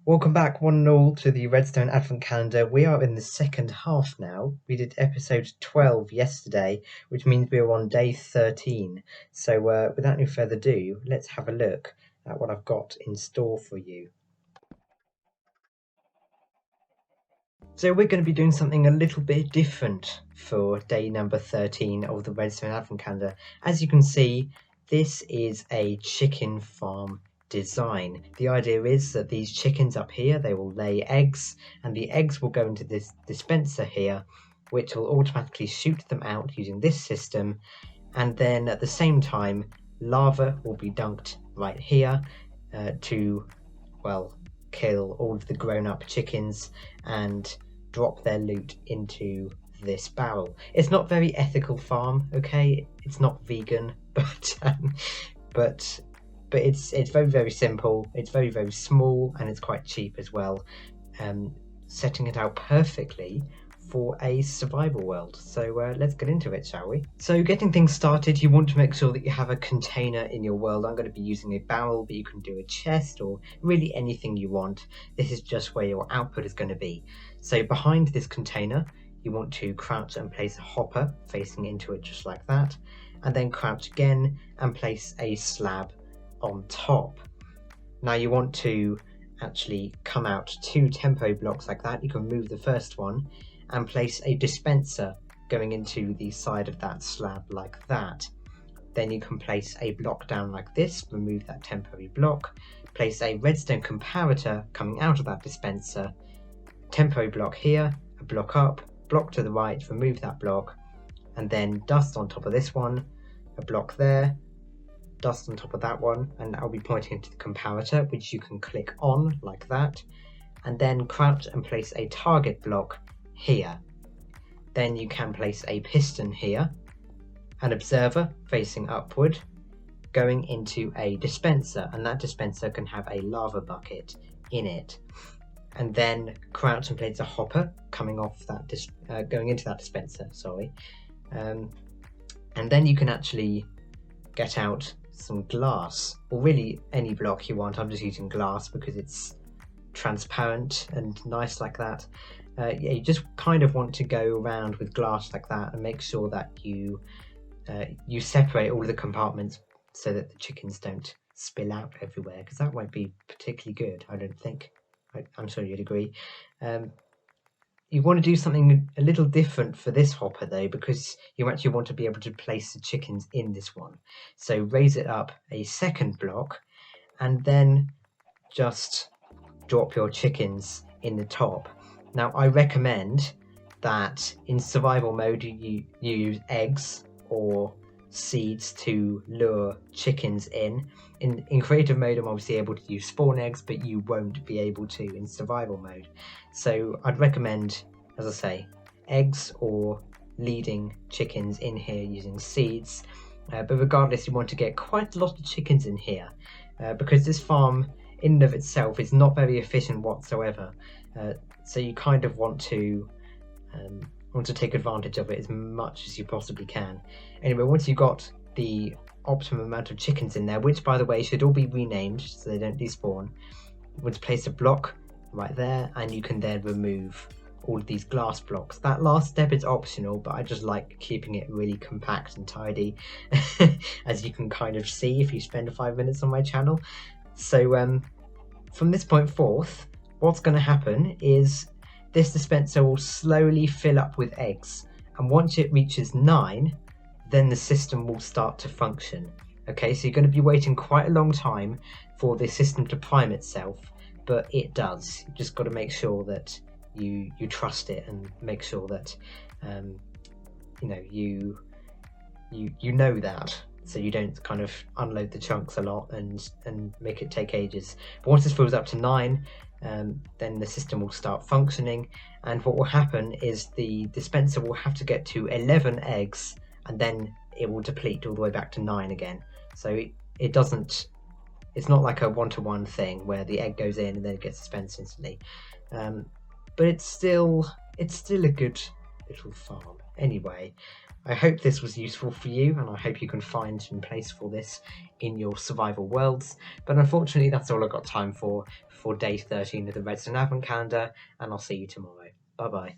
Welcome back, one and all, to the Redstone Advent Calendar. We are in the second half now. We did episode 12 yesterday, which means we are on day 13. So without any further ado, let's have a look at what I've got in store for you. So we're going to be doing something a little bit different for day number 13 of the Redstone Advent Calendar. As you can see, this is a chicken farm design. The idea is that these chickens up here, they will lay eggs, and the eggs will go into this dispenser here, which will automatically shoot them out using this system, and then at the same time lava will be dunked right here to, well, kill all of the grown-up chickens and drop their loot into this barrel. It's not very ethical farm, okay? It's not vegan, but it's very, very simple. It's very, very small, and it's quite cheap as well. Setting it out perfectly for a survival world. So let's get into it, shall we? So getting things started, you want to make sure that you have a container in your world. I'm going to be using a barrel, but you can do a chest or really anything you want. This is just where your output is going to be. So behind this container, you want to crouch and place a hopper facing into it just like that, and then crouch again and place a slab on top. Now you want to actually come out 2 tempo blocks like that. You can move the first one and place a dispenser going into the side of that slab like that. Then you can place a block down like this, remove that temporary block, place a redstone comparator coming out of that dispenser, temporary block here, a block up, block to the right, remove that block, and then dust on top of this one, a block there, dust on top of that one, and I'll be pointing into the comparator, which you can click on like that, and then crouch and place a target block here. Then you can place a piston here, an observer facing upward, going into a dispenser, and that dispenser can have a lava bucket in it. And then crouch and place a hopper coming off that going into that dispenser, and then you can actually get out some glass, or really any block you want. I'm just using glass because it's transparent and nice like that. Yeah, you just kind of want to go around with glass like that and make sure that you separate all the compartments so that the chickens don't spill out everywhere, because that won't be particularly good, I don't think. I'm sure you'd agree. You want to do something a little different for this hopper though, because you actually want to be able to place the chickens in this one. So raise it up a second block and then just drop your chickens in the top. Now I recommend that in survival mode you use eggs or seeds to lure chickens in. In creative mode I'm obviously able to use spawn eggs, but you won't be able to in survival mode. So I'd recommend, as I say, eggs or leading chickens in here using seeds. But regardless, you want to get quite a lot of chickens in here because this farm in and of itself is not very efficient whatsoever. So you kind of want to take advantage of it as much as you possibly can. Anyway, once you've got the optimum amount of chickens in there, which by the way should all be renamed so they don't despawn, you want to place a block right there, and you can then remove all of these glass blocks. That last step is optional, but I just like keeping it really compact and tidy as you can kind of see if you spend 5 minutes on my channel. So from this point forth, what's going to happen is this dispenser will slowly fill up with eggs, and once it reaches 9, then the system will start to function. Okay, so you're going to be waiting quite a long time for the system to prime itself, but it does. You've just got to make sure that you trust it and make sure that you know that, so you don't kind of unload the chunks a lot and make it take ages. But once this fills up to 9, then the system will start functioning, and what will happen is the dispenser will have to get to 11 eggs, and then it will deplete all the way back to 9 again. So it doesn't, it's not like a one-to-one thing where the egg goes in and then it gets dispensed instantly. But it's still a good little farm. Anyway, I hope this was useful for you, and I hope you can find some place for this in your survival worlds. But unfortunately, that's all I've got time for day 13 of the Redstone Advent Calendar, and I'll see you tomorrow. Bye bye.